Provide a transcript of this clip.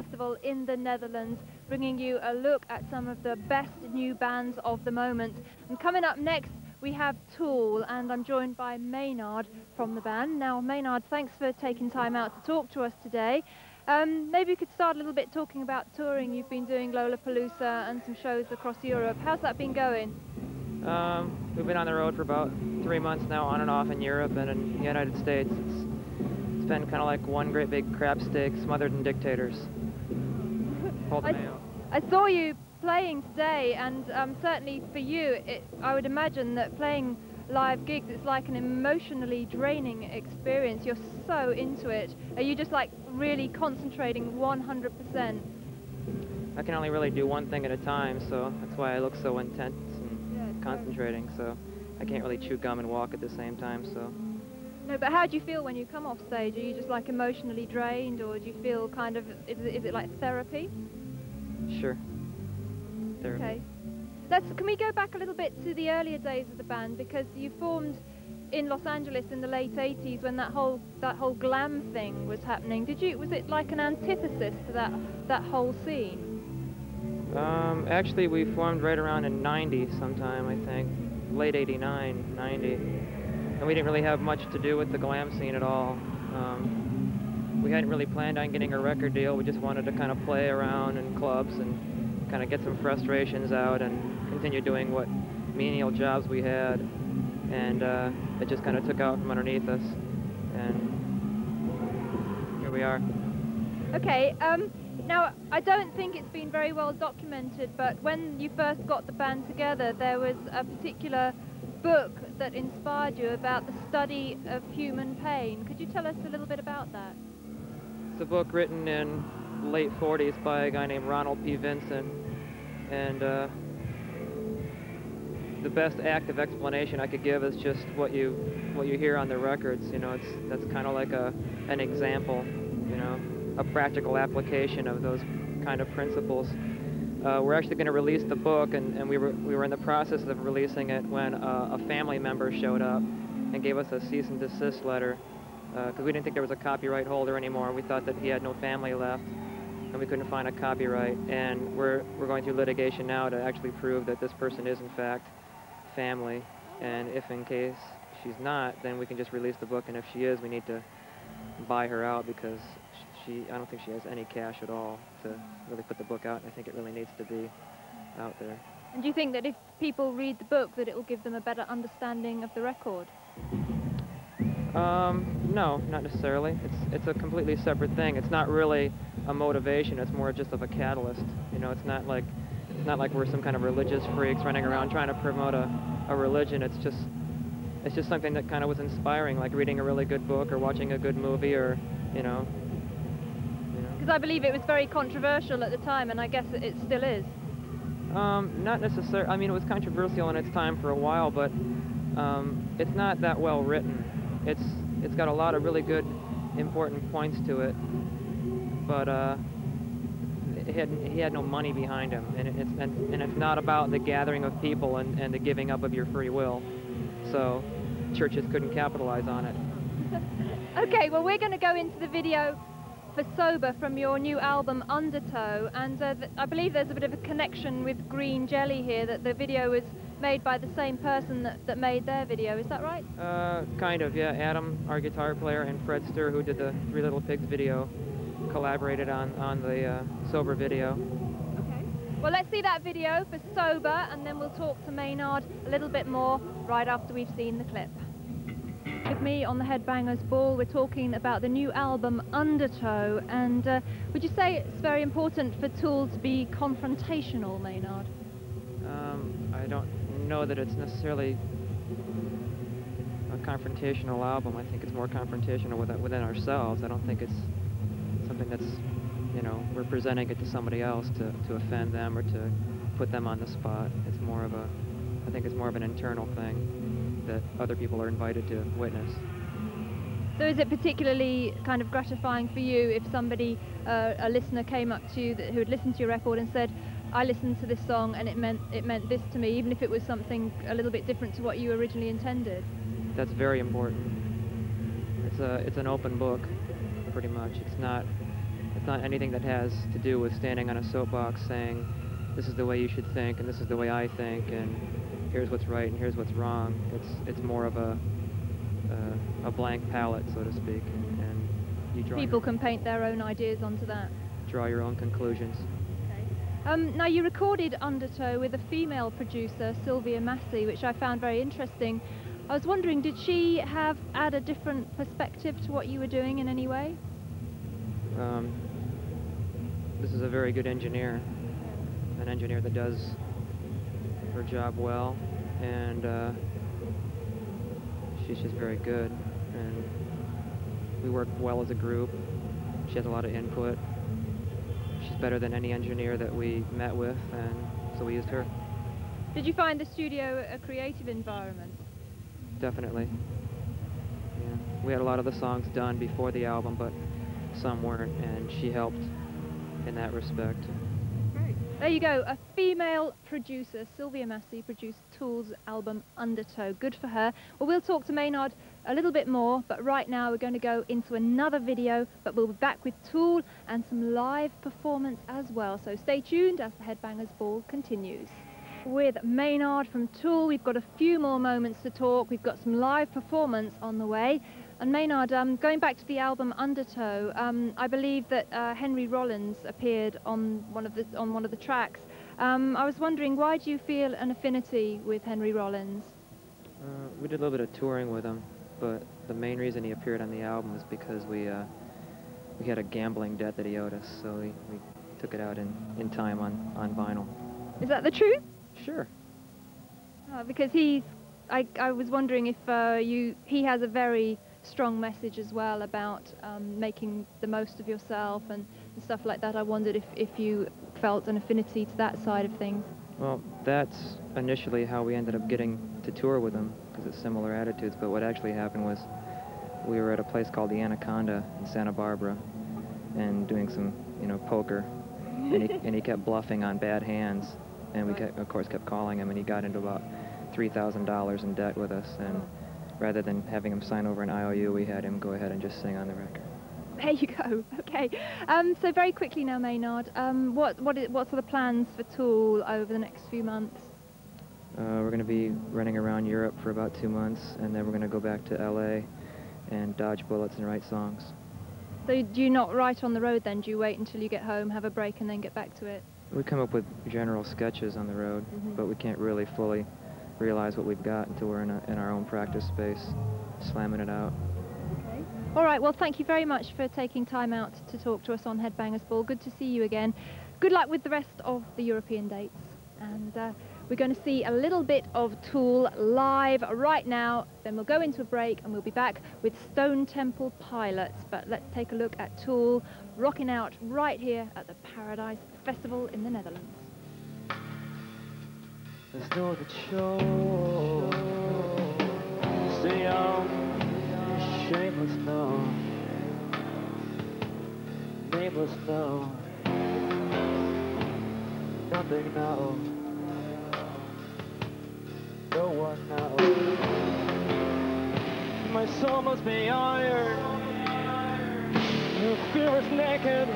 festival in the Netherlands, bringing you a look at some of the best new bands of the moment. And coming up next, we have Tool, and I'm joined by Maynard from the band. Now, Maynard, thanks for taking time out to talk to us today. Maybe you could start a little bit talking about touring. You've been doing Lollapalooza and some shows across Europe. How's that been going? We've been on the road for about 3 months now, on and off in Europe and in the United States. It's been kind of like one great big crab steak smothered in dictators. I saw you playing today, and certainly for you, I would imagine that playing live gigs, it's like an emotionally draining experience. You're so into it. Are you just like really concentrating 100%? I can only really do one thing at a time, so that's why I look so intense and concentrating. So I can't really chew gum and walk at the same time. So. No, but how do you feel when you come off stage? Are you just like emotionally drained, or do you feel kind of, is it like therapy? Sure. Therapy. Okay. Can we go back a little bit to the earlier days of the band, because you formed in Los Angeles in the late 80s when that whole glam thing was happening. Was it like an antithesis to that whole scene? Actually, we formed right around in 90 sometime, I think, late 89, 90, and we didn't really have much to do with the glam scene at all. We hadn't really planned on getting a record deal. We just wanted to kind of play around in clubs and kind of get some frustrations out and continue doing what menial jobs we had, and it just kind of took out from underneath us, and here we are. Okay, now I don't think it's been very well documented, but when you first got the band together, there was a particular book that inspired you about the study of human pain. Could you tell us a little bit about that? It's a book written in the late 40s by a guy named Ronald P. Vincent, and the best active explanation I could give is just what you hear on the records. You know, that's kind of like an example, you know, a practical application of those kind of principles. We're actually going to release the book, and we were in the process of releasing it when a family member showed up and gave us a cease and desist letter, because we didn't think there was a copyright holder anymore. We thought that he had no family left, and we couldn't find a copyright. And we're going through litigation now to actually prove that this person is in fact family, and if in case she's not, then we can just release the book, and if she is, we need to buy her out, because I don't think she has any cash at all to really put the book out, and I think it really needs to be out there. And do you think that if people read the book that it will give them a better understanding of the record? No, not necessarily. It's a completely separate thing. It's not really a motivation, it's more just of a catalyst. You know, it's not like we're some kind of religious freaks running around trying to promote a religion. It's just something that kind of was inspiring, like reading a really good book or watching a good movie, or, you know. Because I believe it was very controversial at the time, and I guess it still is. Not necessarily. I mean, it was controversial in its time for a while, but it's not that well written. It's got a lot of really good, important points to it, but he had no money behind him, and it's not about the gathering of people and the giving up of your free will. So churches couldn't capitalize on it. Okay, well, we're going to go into the video for Sober from your new album Undertow, and I believe there's a bit of a connection with Green Jelly here, that the video was made by the same person that made their video. Is that right? Kind of, yeah. Adam, our guitar player, and Fred Sturr, who did the Three Little Pigs video, collaborated on the Sober video. Okay. Well, let's see that video for Sober, and then we'll talk to Maynard a little bit more right after we've seen the clip. With me on the Headbangers Ball, we're talking about the new album Undertow, and would you say it's very important for Tool to be confrontational, Maynard? I don't know that it's necessarily a confrontational album. I think it's more confrontational within ourselves. I don't think it's something that's, you know, we're presenting it to somebody else to offend them or to put them on the spot. It's more of I think it's more of an internal thing that other people are invited to witness. So is it particularly kind of gratifying for you if somebody, a listener came up to you who had listened to your record and said, I listened to this song and it meant this to me, even if it was something a little bit different to what you originally intended? That's very important. It's an open book, pretty much. It's not anything that has to do with standing on a soapbox saying, this is the way you should think, and this is the way I think, and here's what's right and here's what's wrong. It's more of a blank palette, so to speak, and you draw. People can paint their own ideas onto that. Draw your own conclusions. Now you recorded Undertow with a female producer, Sylvia Massey, which I found very interesting. I was wondering, did she add a different perspective to what you were doing in any way? This is a very good engineer, an engineer that does her job well, and she's just very good, and we work well as a group. She has a lot of input. She's better than any engineer that we met with, and so we used her. Did you find the studio a creative environment? Definitely. Yeah. We had a lot of the songs done before the album, but some weren't, and she helped in that respect. Great. There you go, a female producer, Sylvia Massey, produced Tool's album Undertow. Good for her. Well, we'll talk to Maynard a little bit more, but right now we're going to go into another video, but we'll be back with Tool and some live performance as well. So stay tuned as the Headbangers Ball continues. With Maynard from Tool, we've got a few more moments to talk. We've got some live performance on the way. And Maynard, going back to the album Undertow, I believe that Henry Rollins appeared on one of the tracks. I was wondering, why do you feel an affinity with Henry Rollins? We did a little bit of touring with him, but the main reason he appeared on the album is because we had a gambling debt that he owed us, so we took it out in time on vinyl. Is that the truth? Sure. Because I was wondering if he has a very strong message as well about making the most of yourself and stuff like that. I wondered if you felt an affinity to that side of things. Well, that's initially how we ended up getting to tour with him, because it's similar attitudes, but what actually happened was we were at a place called the Anaconda in Santa Barbara and doing some, poker, and he kept bluffing on bad hands, and we, of course, kept calling him, and he got into about $3,000 in debt with us, and rather than having him sign over an IOU, we had him go ahead and just sing on the record. There you go. Okay. So very quickly now, Maynard, what are the plans for Tool over the next few months? We're going to be running around Europe for about 2 months, and then we're going to go back to LA and dodge bullets and write songs. So do you not write on the road then? Do you wait until you get home, have a break, and then get back to it? We come up with general sketches on the road, but we can't really fully realize what we've got until we're in our own practice space, slamming it out. Okay. All right, well, thank you very much for taking time out to talk to us on Headbangers Ball. Good to see you again. Good luck with the rest of the European dates. And we're going to see a little bit of Tool live right now, then we'll go into a break and we'll be back with Stone Temple Pilots. But let's take a look at Tool rocking out right here at the Paradise Festival in the Netherlands. There's no that show. Stay young, shameless now, nameless now, nothing now, no one now. My soul must be iron, your fear is naked.